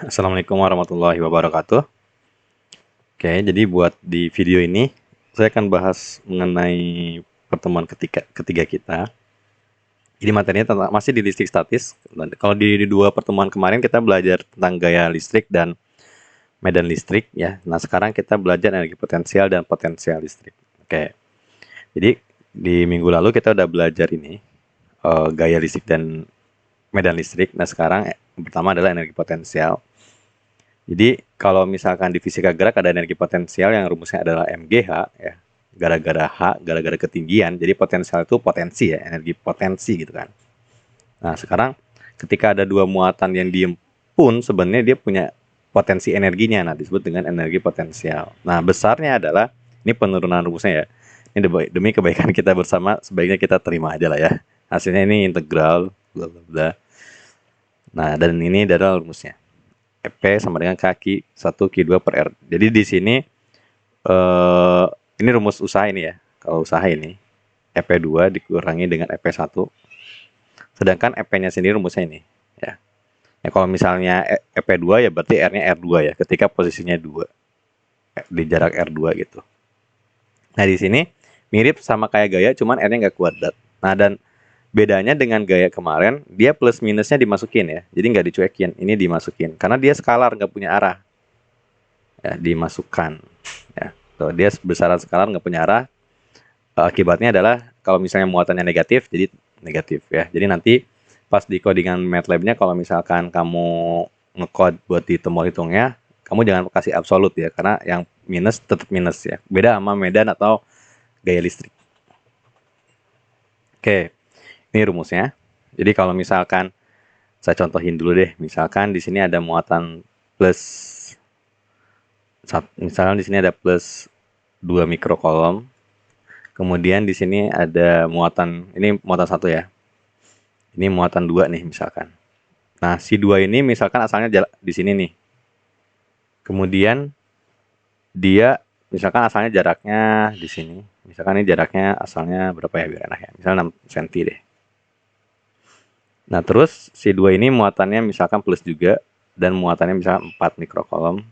Assalamualaikum warahmatullahi wabarakatuh. Oke, jadi buat di video ini saya akan bahas mengenai pertemuan ketiga kita. Jadi materinya masih di listrik statis. Kalau di dua pertemuan kemarin kita belajar tentang gaya listrik dan medan listrik ya. Nah, sekarang kita belajar energi potensial dan potensial listrik. Oke. Jadi di minggu lalu kita udah belajar ini gaya listrik dan medan listrik. Nah, sekarang yang pertama adalah energi potensial. Jadi kalau misalkan di fisika gerak ada energi potensial yang rumusnya adalah mgh ya, gara-gara ketinggian. Jadi potensial itu potensi ya, energi potensi gitu kan. Nah, sekarang ketika ada dua muatan yang diem pun sebenarnya dia punya potensi energinya, nah disebut dengan energi potensial. Nah, besarnya adalah ini penurunan rumusnya ya. Ini demi kebaikan kita bersama sebaiknya kita terima aja lah ya. Hasilnya ini integral bla bla bla. Nah, dan ini adalah rumusnya. EP sama dengan kaki 1 Q2 per R. Jadi di sini ini rumus usaha ini ya. Kalau usaha ini EP2 dikurangi dengan EP1. Sedangkan EP-nya sendiri rumusnya ini ya. Ya kalau misalnya EP2 ya berarti R-nya R2 ya ketika posisinya 2 di jarak R2 gitu. Nah, di sini mirip sama kayak gaya cuman R-nya nggak kuadrat. Nah, dan bedanya dengan gaya kemarin, dia plus minusnya dimasukin ya. Jadi nggak dicuekin, ini dimasukin. Karena dia skalar, nggak punya arah. Ya, dimasukkan. Ya, tuh, dia besaran skalar nggak punya arah. Akibatnya adalah kalau misalnya muatannya negatif, jadi negatif ya. Jadi nanti pas di codingan MATLAB-nya, kalau misalkan kamu ngecode buat di tombol hitungnya, kamu jangan kasih absolut ya, karena yang minus tetap minus ya. Beda sama medan atau gaya listrik. Oke, ini rumusnya. Jadi kalau misalkan saya contohin dulu deh, misalkan di sini ada muatan plus, misalkan di sini ada plus 2 mikrokolom. Kemudian di sini ada muatan, ini muatan 1 ya. Ini muatan 2 nih misalkan. Nah, si 2 ini misalkan asalnya di sini nih. Kemudian dia misalkan asalnya jaraknya di sini. Misalkan ini jaraknya asalnya berapa ya biar enak ya. Misalnya 6 cm deh. Nah, terus si 2 ini muatannya misalkan plus juga dan muatannya misalkan 4 mikrokolom.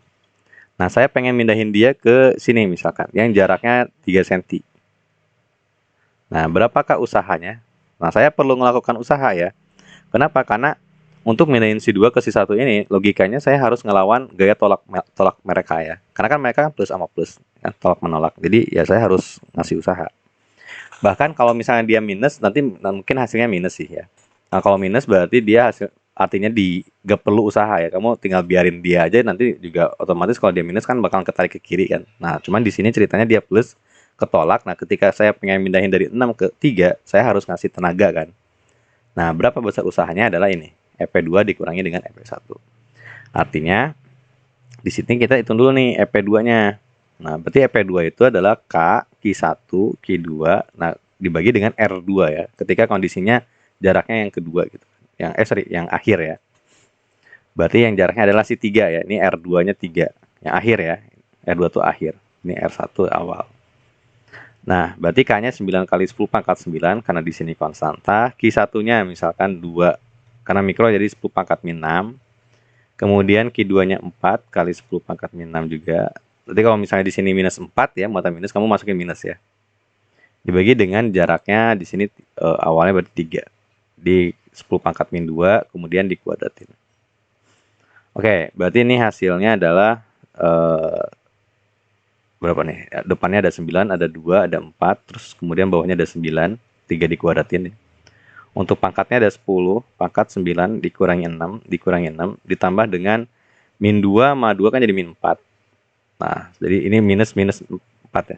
Nah, saya pengen mindahin dia ke sini misalkan, yang jaraknya 3 cm. Nah, berapakah usahanya? Nah, saya perlu melakukan usaha ya. Kenapa? Karena untuk mindahin si 2 ke si 1 ini, logikanya saya harus ngelawan gaya tolak mereka ya. Karena kan mereka kan plus sama plus, ya, tolak menolak. Jadi ya saya harus ngasih usaha. Bahkan kalau misalnya dia minus, nanti mungkin hasilnya minus sih ya. Nah, kalau minus berarti dia artinya gak perlu usaha ya. Kamu tinggal biarin dia aja, nanti juga otomatis kalau dia minus kan bakal ketarik ke kiri kan. Nah, cuman di sini ceritanya dia plus ketolak. Nah, ketika saya pengen mindahin dari 6 ke 3, saya harus ngasih tenaga kan. Nah, berapa besar usahanya adalah ini. EP2 dikurangi dengan EP1. Artinya di sini kita hitung dulu nih EP2-nya. Nah, berarti EP2 itu adalah K, Q1, Q2, nah dibagi dengan R2 ya. Ketika kondisinya jaraknya yang kedua gitu. Yang akhir ya. Berarti yang jaraknya adalah si 3 ya. Ini R2-nya 3. Yang akhir ya. R2 itu akhir. Ini R1 awal. Nah, berarti K-nya 9 kali 10 pangkat 9 karena di sini konstanta. Q1-nya misalkan 2 karena mikro jadi 10 pangkat min 6. Kemudian Q2-nya 4 kali 10 pangkat min 6 juga. Berarti kalau misalnya di sini minus 4 ya, muatan minus, kamu masukin minus ya. Dibagi dengan jaraknya di sini awalnya berarti 3. Di 10 pangkat min 2, kemudian dikuadratin. Oke, berarti ini hasilnya adalah berapa nih? Depannya ada 9, ada 2, ada 4, terus kemudian bawahnya ada 9, 3 dikuadratin. Untuk pangkatnya ada 10, pangkat 9 dikurangi 6, ditambah dengan min 2 sama 2 kan jadi min 4. Nah, jadi ini minus 4 ya.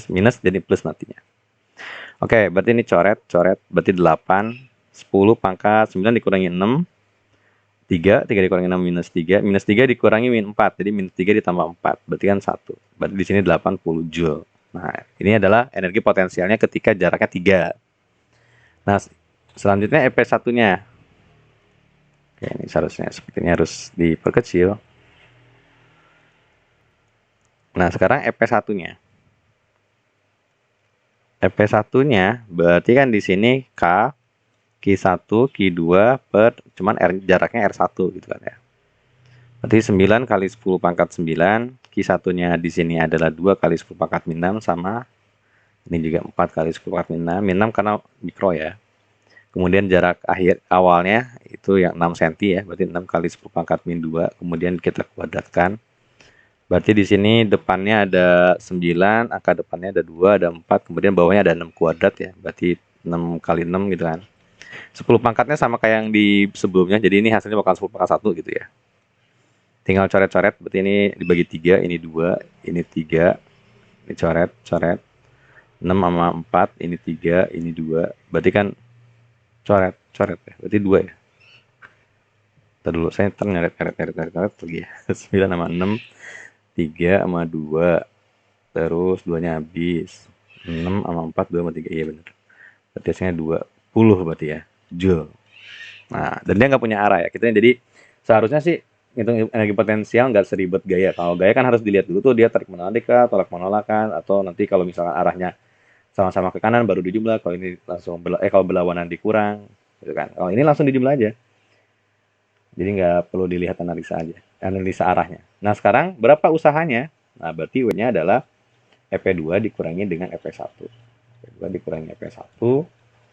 Minus jadi plus nantinya. Oke, berarti ini coret, berarti 8, 10 pangkat 9 dikurangi 6, 3 dikurangi 6 minus 3 dikurangi min 4, jadi minus 3 ditambah 4, berarti kan 1. Berarti di sini 80 Joule. Nah, ini adalah energi potensialnya ketika jaraknya 3. Nah, selanjutnya EP1-nya. Oke, ini seharusnya sepertinya harus diperkecil. Nah, sekarang EP1-nya. EP1-nya berarti kan di sini K, Q1, Q2 per cuman R, jaraknya R1 gitu kan ya. Berarti 9 kali 10 pangkat 9, Q1-nya di sini adalah 2 kali 10 pangkat min 6 sama ini juga 4 kali 10 pangkat min 6 karena mikro ya. Kemudian jarak akhir awalnya itu yang 6 cm ya, berarti 6 kali 10 pangkat min 2, kemudian kita kuadratkan. Berarti di sini depannya ada 9, angka depannya ada 2, ada 4, kemudian bawahnya ada 6 kuadrat ya, berarti 6 kali 6 gitu kan. 10 pangkatnya sama kayak yang di sebelumnya, jadi ini hasilnya bakal 10 pangkat 1 gitu ya. Tinggal coret-coret, berarti ini dibagi 3, ini 2, ini 3, ini coret-coret. 6 sama 4, ini 3, ini 2, berarti kan coret-coret ya, berarti 2 ya. Ntar dulu, saya nyeret lagi ya. 9 sama 6, 3 sama 2, terus 2-nya habis. 6 sama 4, 2 sama 3, iya bener. Berarti hasilnya 20 berarti ya, joule. Nah, dan dia nggak punya arah ya. Kita jadi seharusnya sih ngitung energi potensial nggak seribet gaya. Kalau gaya kan harus dilihat dulu tuh dia tarik menarik kah, tolak menolak kan, atau nanti kalau misalkan arahnya sama-sama ke kanan baru dijumlah. Kalau ini langsung kalau berlawanan dikurang, gitu kan. Kalau ini langsung dijumlah aja. Jadi nggak perlu dilihat analisa arahnya. Nah sekarang berapa usahanya? Nah berarti W-nya adalah EP2 dikurangi dengan EP1. EP2 dikurangi EP1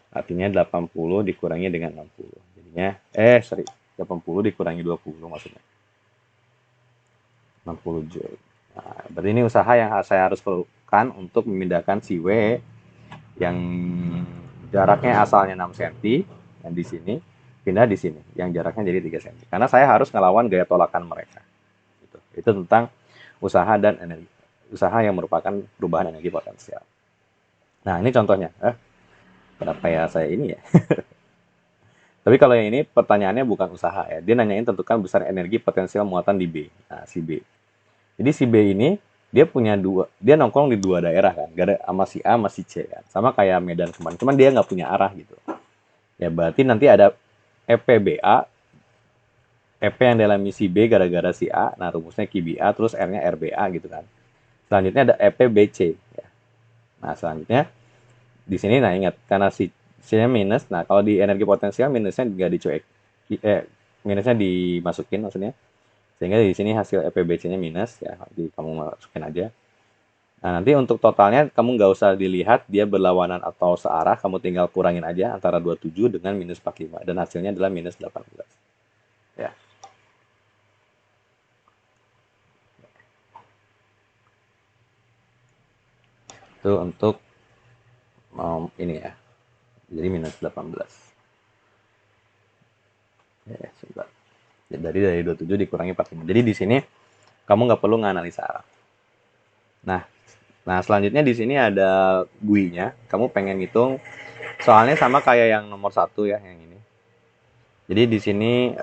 artinya 80 dikurangi dengan 60. Jadinya 80 dikurangi 20 maksudnya. 60 joule. Nah, berarti ini usaha yang saya harus perlukan untuk memindahkan si W yang jaraknya asalnya 6 cm yang di sini pindah di sini yang jaraknya jadi 3 cm. Karena saya harus ngelawan gaya tolakan mereka. Itu tentang usaha dan energi. Usaha yang merupakan perubahan energi potensial. Nah, ini contohnya. Kenapa ya saya ini ya? Tapi kalau yang ini pertanyaannya bukan usaha ya. Dia nanyain tentukan besar energi potensial muatan di B. Nah, si B. Jadi si B ini dia punya dia nongkrong di dua daerah kan. Gak ada sama si A sama si C kan. Sama kayak Medan kemarin. Cuman dia nggak punya arah gitu. Ya berarti nanti ada EPBA, EP yang dalam misi B gara-gara si A. Nah rumusnya QBA terus R-nya RBA gitu kan. Selanjutnya ada EPBC. Ya. Nah selanjutnya di sini nah ingat karena si C-nya minus. Nah kalau di energi potensial minusnya nggak dicuek. Minusnya dimasukin maksudnya. Sehingga di sini hasil EPBC-nya minus ya, kamu masukin aja. Nah, nanti untuk totalnya kamu nggak usah dilihat dia berlawanan atau searah, kamu tinggal kurangin aja antara 27 dengan minus 45 dan hasilnya adalah minus 18. Ya. Itu untuk ini ya. Jadi minus 18. Ya, sebentar. Dari 27 dikurangi 45. Jadi di sini kamu nggak perlu nganalisa arah. Nah, selanjutnya di sini ada GUI-nya. Kamu pengen hitung soalnya sama kayak yang nomor 1 ya, yang ini. Jadi di sini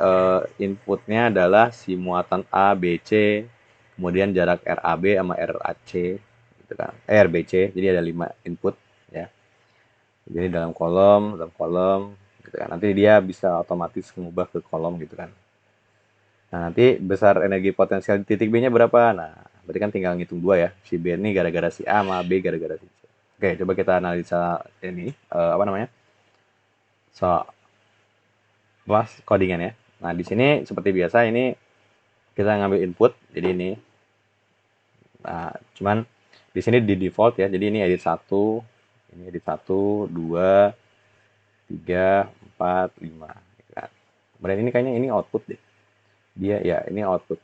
inputnya adalah si muatan A, B, C, kemudian jarak RAB sama RAC, gitu kan. RBC, jadi ada 5 input ya. Jadi dalam kolom, gitu kan. Nanti dia bisa otomatis mengubah ke kolom gitu kan. Nah, nanti besar energi potensial titik B-nya berapa? Nah, berarti kan tinggal ngitung 2 ya. Si B ini gara-gara si A sama B gara-gara si C. Oke, coba kita analisa ini apa namanya? Pas codingan ya. Nah, di sini seperti biasa ini kita ngambil input. Jadi ini. Nah, cuman di sini di default ya. Jadi ini edit 1, ini edit 1, 2, 3, 4, 5 gitu kan. Kemudian ini kayaknya ini output deh. Dia ya, ini output.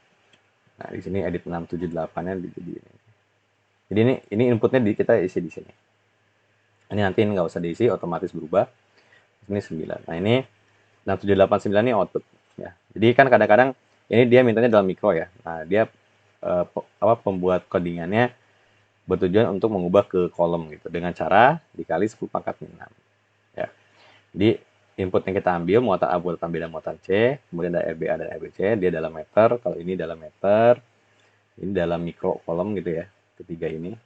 Nah, di sini edit 6, 7, 8-nya jadi ini. Jadi ini inputnya kita isi di sini. Ini nanti nggak usah diisi, otomatis berubah. Ini 9. Nah, ini 6, 7, 8, 9 ini output ya. Jadi kan kadang-kadang ini dia mintanya dalam mikro ya. Nah, dia pembuat codingannya bertujuan untuk mengubah ke kolom gitu dengan cara dikali 10 pangkat min 6 ya. Jadi input yang kita ambil muatan A, muatan B, dan muatan C, kemudian ada RBA dan RBC, dia dalam meter, kalau ini dalam meter, ini dalam mikro kolom gitu ya, ketiga ini.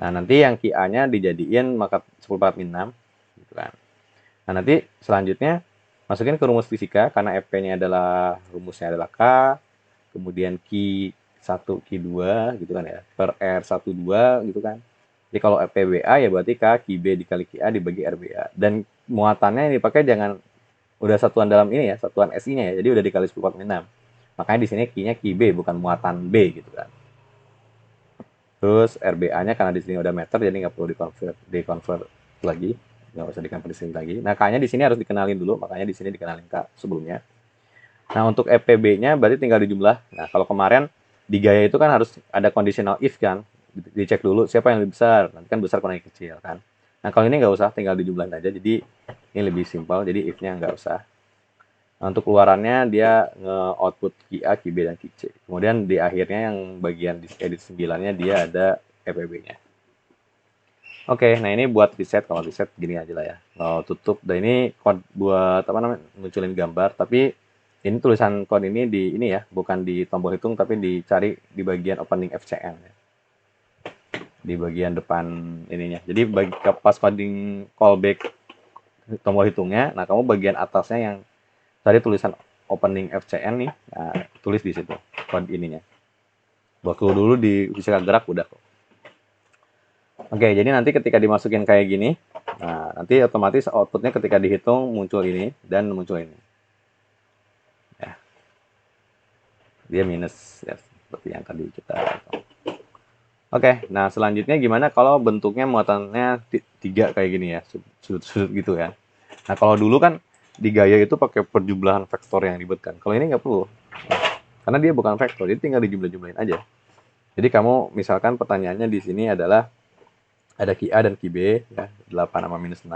Nah, nanti yang QA-nya dijadiin maka 10 pangkat min 6 gitu kan. Nah, nanti selanjutnya masukin ke rumus fisika karena EP-nya adalah rumusnya adalah K, kemudian Q1, Q2 gitu kan ya, per R12 gitu kan. Jadi kalau PBA ya berarti K, QB dikali QA dibagi RBA. Dan muatannya yang dipakai jangan udah satuan dalam ini ya, satuan SI-nya ya. Jadi udah dikali 10 6. Makanya di sini Q-nya Q-B bukan muatan B gitu kan. Terus RBA-nya karena di sini udah meter jadi nggak perlu dikonvert lagi, nggak usah dikonvert di sini lagi. Nah K-nya di sini harus dikenalin dulu, makanya di sini dikenalin K sebelumnya. Nah untuk EPB-nya berarti tinggal dijumlah. Nah kalau kemarin di gaya itu kan harus ada conditional if kan, dicek dulu siapa yang lebih besar, nanti kan besar kurang kecil kan. Nah kalau ini nggak usah, tinggal dijumlahin aja, jadi ini lebih simpel, jadi if-nya nggak usah. Nah, untuk keluarannya dia nge-output QA, QB, dan QC. Kemudian di akhirnya yang bagian di edit 9-nya dia ada EPB-nya. Oke, nah ini buat reset. Kalau reset gini aja lah ya. Kalau tutup, dan ini code buat apa namanya, munculin gambar. Tapi ini tulisan code ini di ini ya, bukan di tombol hitung, tapi dicari di bagian opening FCN ya. Di bagian depan ininya. Jadi pas coding callback tombol hitungnya, nah kamu bagian atasnya yang tadi tulisan opening FCN nih, nah, tulis di situ code ininya. Waktu dulu di fisika gerak udah kok. Oke, jadi nanti ketika dimasukin kayak gini, nah nanti otomatis outputnya ketika dihitung muncul ini dan muncul ini. Ya, dia minus ya, seperti yang tadi kita. Oke, nah selanjutnya gimana kalau bentuknya muatannya tiga kayak gini ya, sudut-sudut gitu ya. Nah kalau dulu kan di gaya itu pakai perjumlahan vektor yang ribet kan. Kalau ini nggak perlu, karena dia bukan vektor, jadi tinggal dijumlah-jumlahin aja. Jadi kamu misalkan pertanyaannya di sini adalah ada Ki A dan Ki B ya, 8 sama minus 6.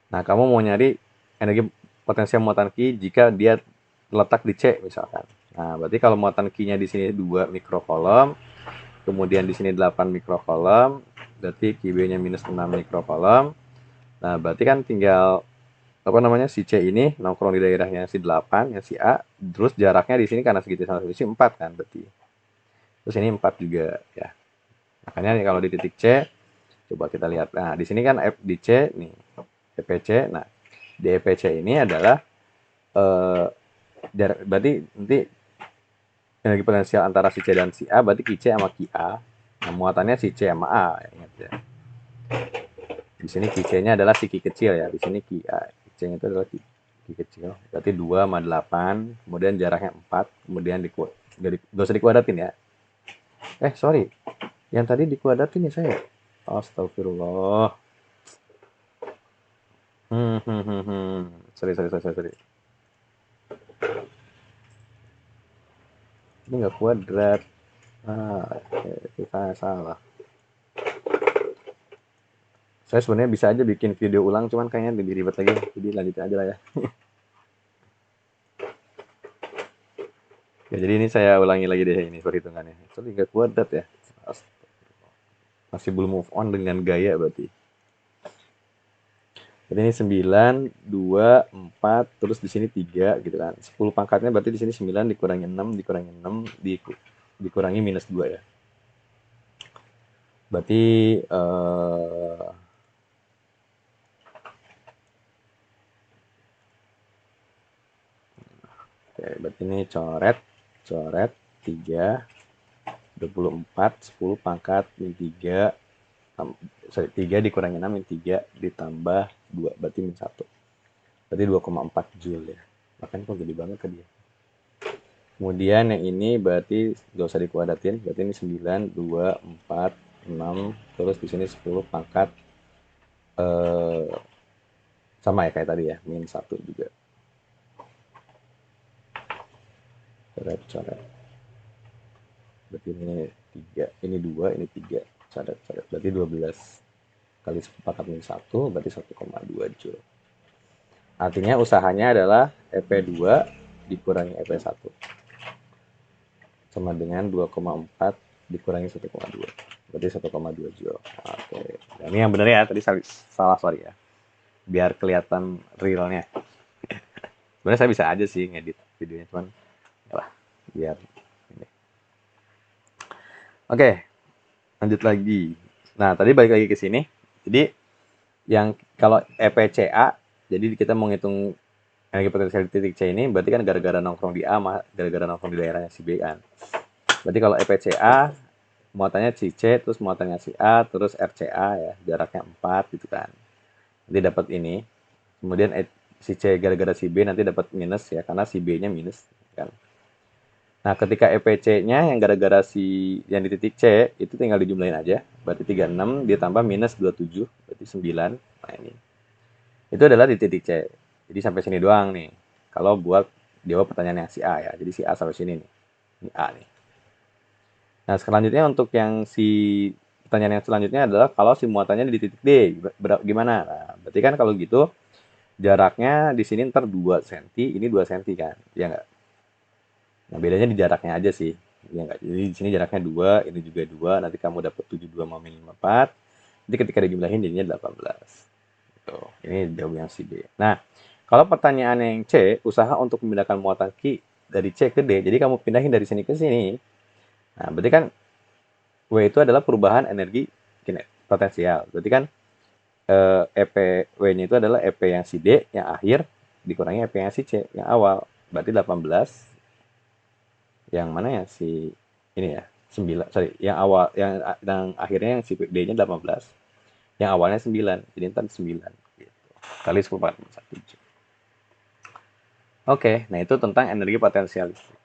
Nah, kamu mau nyari energi potensial muatan Ki jika dia terletak di C misalkan. Nah, berarti kalau muatan Q-nya di sini 2 mikrokolom, kemudian di sini 8 mikrokolom, berarti QB-nya minus 6 mikrokolom. Nah, berarti kan tinggal apa namanya si C ini nongkrong di daerahnya si 8, ya si A, terus jaraknya di sini karena segitiga sama sisi 4 kan berarti. Terus ini 4 juga ya. Makanya kalau di titik C coba kita lihat. Nah, di sini kan F di C nih, EPC. Nah, di EPC ini adalah berarti nanti energi potensial antara si C dan si A berarti Ki C sama Ki A. Nah, muatannya si C sama A, ingat ya. Di sini Ki C-nya adalah si Ki kecil ya, di sini Ki A. Ki C-nya itu adalah Ki kecil. Berarti 2 sama 8, kemudian jaraknya 4, kemudian enggak usah dikuadratin ya. Sorry. Yang tadi dikuadratin ya saya. Astagfirullah. Sorry. Ini nggak kuadrat. Kita salah. Saya sebenarnya bisa aja bikin video ulang, cuman kayaknya lebih ribet lagi. Jadi lanjutin aja lah ya. Ya, jadi ini saya ulangi lagi deh ini perhitungannya. Soalnya nggak kuadrat ya. Masih belum move on dengan gaya berarti. Jadi ini 9, 2, 4, terus di sini 3 gitu kan. 10 pangkatnya berarti di sini 9 dikurangi 6, dikurangi 6, dikurangi minus 2 ya. Berarti oke, berarti ini coret 3, 24, 10 pangkat min 3, 3 dikurangi 6 min 3 ditambah 2, berarti min 1. Berarti 2,4 Joule ya. Makanya kok gede banget tadi ya. Kemudian yang ini berarti gak usah dikuadratin, berarti ini 9, 2, 4, 6, terus di sini 10 pangkat sama ya kayak tadi ya, min 1 juga. Coret. Berarti ini 3, ini 2, ini 3. Coret. Berarti 12 kali 4 min 1, berarti 1,2 Joule. Artinya usahanya adalah EP2 dikurangi EP1. Sama dengan 2,4 dikurangi 1,2. Berarti 1,2 Joule. Oke. Nah, ini yang benar ya, tadi salah sorry ya. Biar kelihatan realnya. Sebenarnya saya bisa aja sih ngedit videonya, cuman ya lah, biar ini. Oke, lanjut lagi. Nah, tadi balik lagi ke sini. Jadi yang kalau EPCA, jadi kita mau ngitung energi potensial di titik C ini berarti kan gara-gara nongkrong di A mah gara-gara nongkrong di daerahnya si B kan. Berarti kalau EPCA muatannya si C terus muatannya si A terus RCA ya, jaraknya 4 gitu kan. Nanti dapat ini. Kemudian si C gara-gara si B nanti dapat minus ya karena si B-nya minus kan. Nah, ketika EPC-nya yang gara-gara si yang di titik C itu tinggal dijumlahin aja. Berarti 36 ditambah minus 27, berarti 9. Nah, ini. Itu adalah di titik C. Jadi sampai sini doang nih. Kalau buat jawab pertanyaan yang si A ya. Jadi si A sampai sini nih. Ini A nih. Nah, selanjutnya untuk yang si pertanyaan yang selanjutnya adalah kalau si muatannya di titik D, gimana? Nah, berarti kan kalau gitu jaraknya di sini ntar 2 cm, ini 2 cm kan? Ya nggak? Nah, bedanya di jaraknya aja sih. Ya nggak? Jadi di sini jaraknya 2, ini juga 2, nanti kamu dapat 72 mau min 4. Jadi ketika dijumlahin jadinya 18. Tuh, ini jawab yang si B. Nah, kalau pertanyaan yang C, usaha untuk memindahkan muatan Q dari C ke D, jadi kamu pindahin dari sini ke sini. Nah, berarti kan W itu adalah perubahan energi potensial. Berarti kan EP W-nya itu adalah EP yang si D yang akhir dikurangi EP yang si C yang awal. Berarti 18 yang mana ya si ini ya 9, sorry, yang awal yang akhirnya yang si D-nya 18, yang awalnya 9, jadi ntar 9 gitu. Kali 10 Oke, nah itu tentang energi potensial listrik.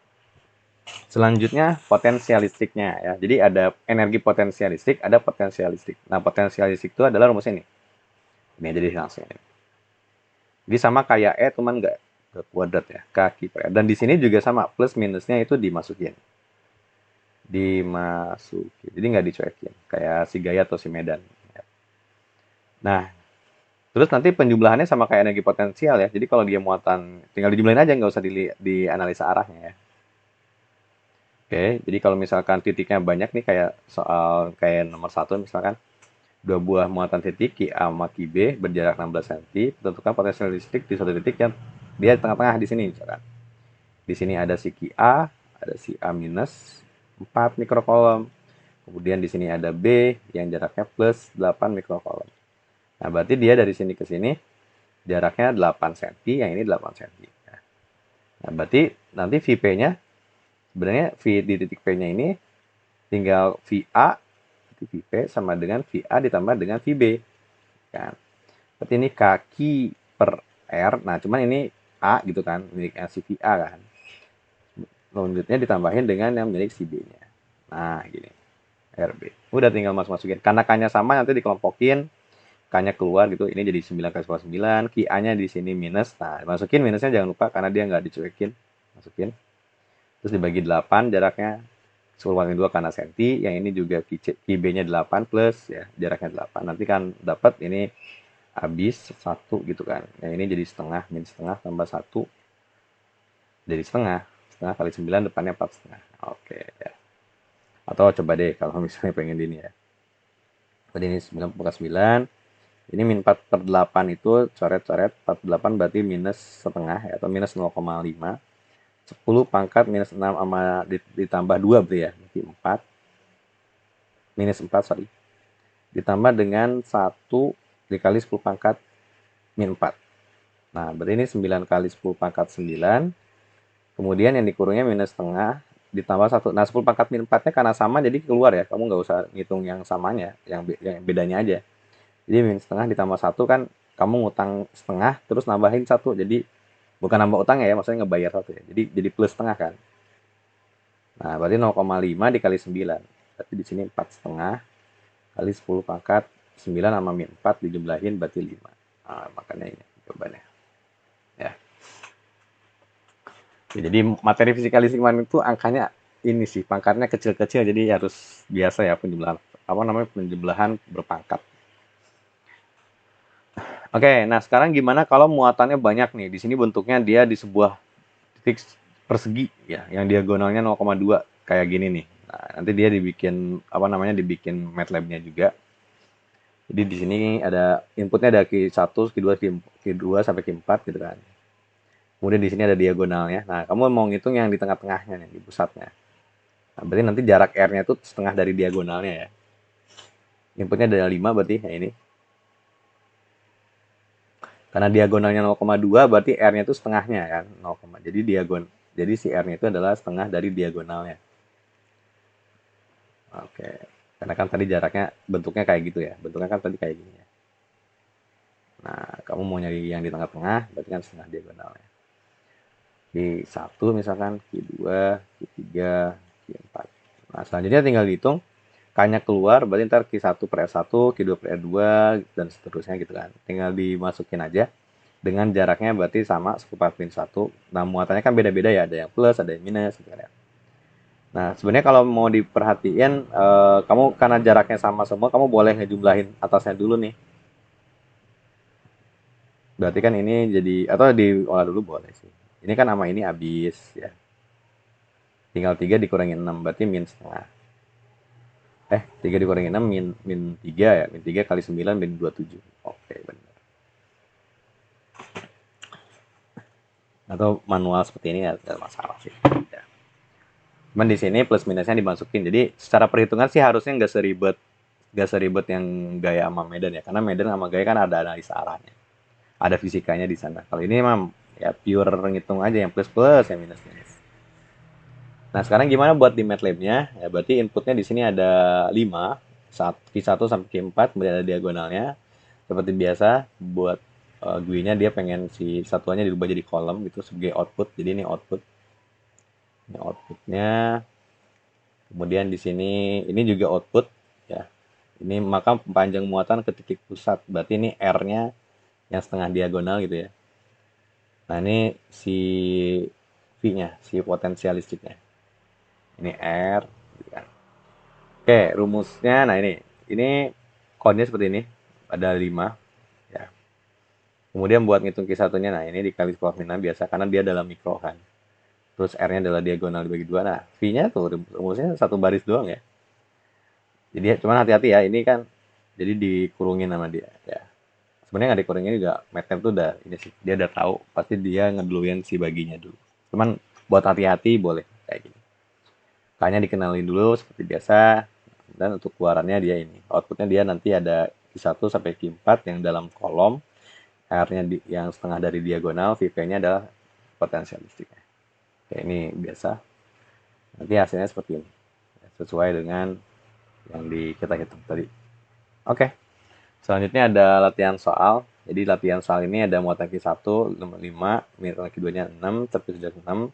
Selanjutnya potensial listriknya ya. Jadi ada energi potensial listrik, ada potensial listrik. Nah, potensial listrik itu adalah rumusnya ini. Ini jadi langsung ini. Jadi sama kayak E cuman nggak ke kuadrat ya, kaki per R. Dan di sini juga sama, plus minusnya itu dimasukin. Dimasukin. Jadi nggak dicuekin. Kayak si Gaya atau si Medan. Nah, terus nanti penjumlahannya sama kayak energi potensial ya. Jadi kalau dia muatan, tinggal dijumlahin aja, nggak usah dianalisa arahnya ya. Oke, jadi kalau misalkan titiknya banyak nih kayak soal kayak nomor 1 misalkan dua buah muatan titik QA sama QB berjarak 16 cm, tentukan potensial listrik di suatu titik yang dia di tengah-tengah di sini misalkan. Di sini ada si QA, ada si A minus 4 mikrocoulomb. Kemudian di sini ada B yang jaraknya plus 8 mikrocoulomb. Nah, berarti dia dari sini ke sini jaraknya 8 cm, yang ini 8 cm. Nah, berarti nanti VP-nya sebenarnya V di titik P-nya ini tinggal VA, VP sama dengan VA ditambah dengan VB. Kan. Berarti ini kaki per R, nah cuman ini A gitu kan, milik si VA kan. Lanjutnya ditambahin dengan yang milik si B-nya. Nah, gini. RB. Udah tinggal masukin. Karena K-nya sama nanti dikelompokin, K-nya keluar gitu. Ini jadi 9 kali 9, Ki-A-nya di sini minus. Nah, masukin minusnya jangan lupa karena dia nggak dicuekin. Masukin. Terus dibagi 8 jaraknya 10 × 2 karena senti, yang ini juga QB-nya 8 plus ya, jaraknya 8. Nanti kan dapat ini habis 1 gitu kan. Yang ini jadi setengah, min setengah tambah 1 jadi setengah. Setengah kali 9 depannya 4 setengah. Oke ya. Atau coba deh kalau misalnya pengen ini ya. Jadi ini 9 pangkat 9. Ini min 4 per 8 itu coret-coret 4 per 8 berarti minus setengah ya, atau minus 0,5. 10 pangkat minus 6 sama ditambah 2 berarti ya. Berarti 4. Minus 4 sorry. Ditambah dengan 1 dikali 10 pangkat min 4. Nah, berarti ini 9 kali 10 pangkat 9. Kemudian yang dikurungnya minus setengah ditambah 1. Nah, 10 pangkat min 4-nya karena sama jadi keluar ya. Kamu nggak usah ngitung yang samanya, yang bedanya aja. Jadi min setengah ditambah 1 kan kamu ngutang setengah terus nambahin 1. Jadi bukan nambah utang ya, maksudnya ngebayar 1 ya. Jadi plus setengah kan. Nah, berarti 0,5 dikali 9. Berarti di sini 4 setengah kali 10 pangkat 9 sama min 4 dijumlahin berarti 5. Nah, makanya ini jawabannya. Ya. Jadi materi fisika lingkungan itu angkanya ini sih, pangkatnya kecil-kecil jadi harus biasa ya penjumlahan penjumlahan berpangkat. Oke, nah sekarang gimana kalau muatannya banyak nih? Di sini bentuknya dia di sebuah titik persegi ya, yang diagonalnya 0,2 kayak gini nih. Nah, nanti dia dibikin dibikin MATLAB-nya juga. Jadi di sini ada inputnya ada Q1, Q2, Q2 sampai Q4 gitu kan. Kemudian di sini ada diagonalnya. Nah, kamu mau ngitung yang di tengah-tengahnya nih, di pusatnya. Nah, berarti nanti jarak R-nya itu setengah dari diagonalnya ya. Inputnya ada 5 berarti ya ini. Karena diagonalnya 0,2 berarti R-nya itu setengahnya kan. 0, jadi si R-nya itu adalah setengah dari diagonalnya. Oke. Karena kan tadi jaraknya bentuknya kayak gitu ya. Bentuknya kan tadi kayak gini ya. Nah, kamu mau nyari yang di tengah-tengah berarti kan setengah diagonalnya. Q1 misalkan, Q2, Q3, Q4. Nah, selanjutnya tinggal dihitung K-nya keluar, berarti ntar Q1 per R1, Q2 per R2, dan seterusnya gitu kan. Tinggal dimasukin aja dengan jaraknya berarti sama 1/4-1. Nah, muatannya kan beda-beda ya, ada yang plus, ada yang minus gitu kan ya. Nah, sebenarnya kalau mau diperhatiin, kamu karena jaraknya sama semua, kamu boleh ngejumlahin atasnya dulu nih. Berarti kan ini jadi, atau diolah dulu boleh sih. Ini kan sama ini habis ya. Tinggal 3 dikurangi 6, berarti min setengah. 3 dikurangi 6, min 3 ya. Min 3 kali 9, min 27. Oke, benar. Atau manual seperti ini nggak ada masalah sih. Ya. Cuman di sini plus minusnya dimasukin. Jadi secara perhitungan sih harusnya nggak seribet yang gaya sama Medan ya. Karena Medan sama gaya kan ada analisa arahnya. Ada fisikanya di sana. Kalau ini memang ya pure ngitung aja yang plus plus, yang minus minus. Nah, sekarang gimana buat di MATLAB-nya? Ya, berarti inputnya di sini ada 5, Q1 sampai Q4, kemudian ada diagonalnya. Seperti biasa, buat GUI-nya dia pengen si satuannya dirubah jadi kolom gitu sebagai output. Jadi ini output. Ini outputnya. Kemudian di sini ini juga output ya. Ini maka panjang muatan ke titik pusat. Berarti ini R-nya yang setengah diagonal gitu ya. Nah, ini si V-nya, si potensial listriknya. Ini R gitu kan. Oke, rumusnya nah ini kodenya seperti ini. Ada 5 ya. Kemudian buat ngitung Q1-nya nah ini dikali 10 biasa karena dia dalam mikro kan. Terus R-nya adalah diagonal dibagi 2. Nah, V-nya tuh rumusnya satu baris doang ya. Jadi cuman hati-hati ya, ini kan jadi dikurungin sama dia ya. Sebenarnya nggak dikurungin juga, MATLAB tuh udah ini sih, dia udah tahu pasti dia ngeduluin si baginya dulu. Cuman buat hati-hati boleh kayak gini. K-nya dikenalin dulu seperti biasa, dan untuk keluarannya dia ini. Outputnya dia nanti ada Q1 sampai Q4 yang dalam kolom, R-nya yang setengah dari diagonal, VP-nya adalah potensial listriknya. Oke, ini biasa. Nanti hasilnya seperti ini. Sesuai dengan yang kita hitung tadi. Oke. Selanjutnya ada latihan soal. Jadi latihan soal ini ada muatan Q1 5, muatan Q2-nya 6, terus 6.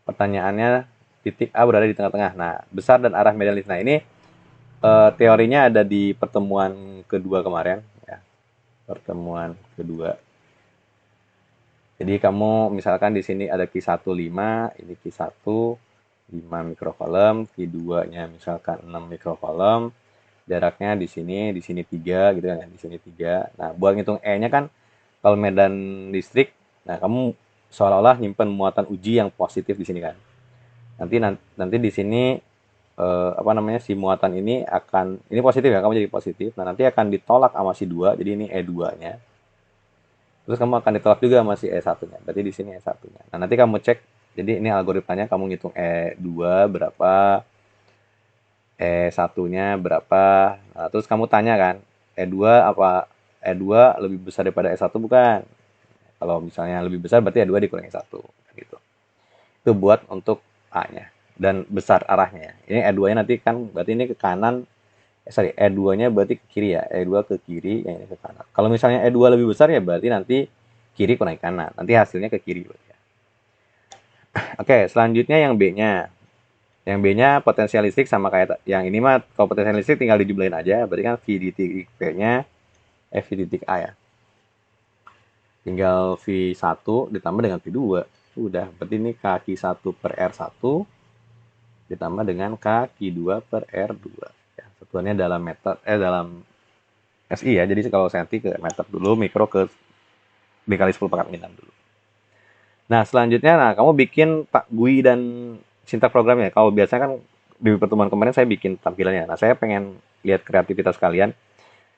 Pertanyaannya titik A berada di tengah-tengah. Nah, besar dan arah medan listrik. Nah, ini teorinya ada di pertemuan kedua kemarin ya. Pertemuan kedua. Jadi kamu misalkan di sini ada Q1 5, ini Q1 5 mikrokolom, Q2-nya misalkan 6 mikrokolom. Jaraknya di sini 3 gitu kan, di sini 3. Nah, buat ngitung E-nya kan kalau medan listrik, nah kamu seolah-olah nyimpen muatan uji yang positif di sini kan. Nanti di sini si muatan ini ini positif ya, kamu jadi positif. Nah, nanti akan ditolak sama si 2, jadi ini E2-nya. Terus kamu akan ditolak juga sama si E1-nya. Berarti di sini E1-nya. Nah, nanti kamu cek, jadi ini algoritmanya kamu ngitung E2 berapa, E1-nya berapa. Nah, terus kamu tanya kan, E2 apa E2 lebih besar daripada E1 bukan? Kalau misalnya lebih besar berarti E2 dikurangi 1 gitu. Itu buat untuk A-nya dan besar arahnya. Ini E2-nya nanti kan berarti ini ke kanan. E2-nya berarti ke kiri ya. E2 ke kiri, yang ini ke kanan. Kalau misalnya E2 lebih besar ya berarti nanti kiri kurangi kanan. Nanti hasilnya ke kiri. Oke, selanjutnya yang B-nya. Yang B-nya potensial listrik sama kayak yang ini mah, kalau potensial listrik tinggal dijumlahin aja. Berarti kan V di titik P-nya V di titik A ya. Tinggal V1 ditambah dengan V2. Udah, berarti ini kaki 1 per R1 ditambah dengan kaki 2 per R2. Ya, satuannya dalam meter, dalam SI ya. Jadi kalau senti ke meter dulu, mikro ke dikali 10 pangkat 6 dulu. Nah, selanjutnya kamu bikin Pak GUI dan sintak programnya. Kalau biasanya kan di pertemuan kemarin saya bikin tampilannya. Nah, saya pengen lihat kreativitas kalian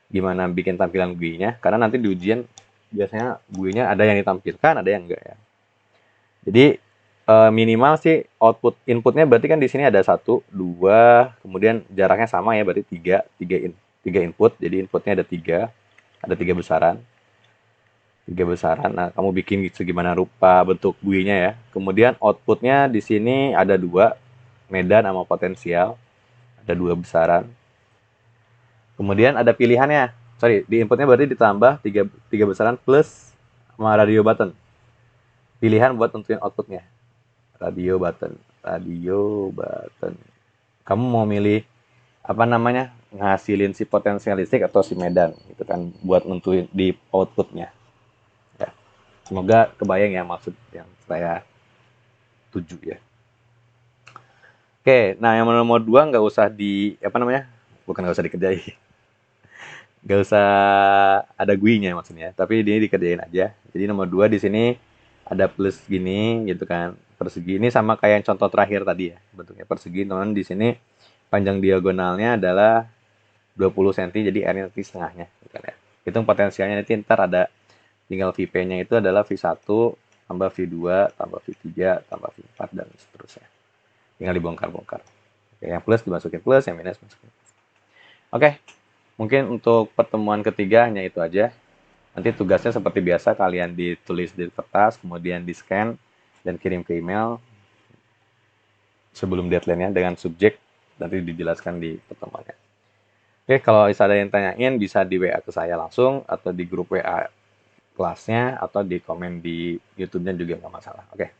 gimana bikin tampilan GUI-nya, karena nanti di ujian biasanya GUI-nya ada yang ditampilkan, ada yang enggak ya. Jadi minimal sih output inputnya berarti kan di sini ada 1, 2, kemudian jaraknya sama ya, berarti 3 input. Jadi inputnya ada 3 besaran. 3 besaran. Nah, kamu bikin segimana rupa bentuk GUI-nya ya. Kemudian outputnya di sini ada 2, medan sama potensial. Ada 2 besaran. Kemudian ada pilihannya. Sorry, di inputnya berarti ditambah 3 besaran plus sama radio button. pilihan buat nentuin outputnya. Radio button, radio button. Kamu mau milih apa namanya, ngasilin si potensial listrik atau si medan gitu kan, buat nentuin di outputnya ya. Semoga kebayang ya maksud yang saya tuju ya. Oke, nah yang nomor dua nggak usah di apa namanya, bukan nggak usah dikerjain, nggak usah ada guinya maksudnya, tapi dia dikerjain aja. Jadi nomor dua di sini ada plus gini gitu kan, persegi ini sama kayak yang contoh terakhir tadi ya, bentuknya persegi, teman di sini panjang diagonalnya adalah 20 cm, jadi R-nya nanti setengahnya gitu kan ya. Hitung potensialnya nanti ntar ada, tinggal VP-nya itu adalah V1 tambah V2 tambah V3 tambah V4 dan seterusnya. Tinggal dibongkar-bongkar. Oke, yang plus dimasukin plus, yang minus masukin plus. Oke, mungkin untuk pertemuan ketiga hanya itu aja. Nanti tugasnya seperti biasa, kalian ditulis di kertas, kemudian di scan dan kirim ke email sebelum deadline-nya dengan subjek, nanti dijelaskan di pertemuannya. Oke, kalau ada yang tanyain bisa di WA ke saya langsung atau di grup WA kelasnya atau di komen di YouTube-nya juga nggak masalah. Oke.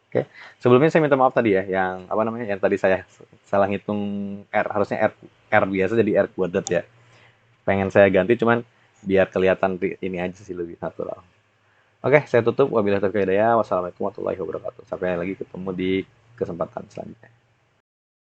Oke. Sebelumnya saya minta maaf tadi ya, yang apa namanya, yang tadi saya salah ngitung R, harusnya R biasa jadi R kuadrat ya. Pengen saya ganti cuman biar kelihatan ini aja sih, lebih natural. Oke, saya tutup. Wabillahi taufiq wal hidayah. Wassalamualaikum warahmatullahi wabarakatuh. Sampai lagi ketemu di kesempatan selanjutnya.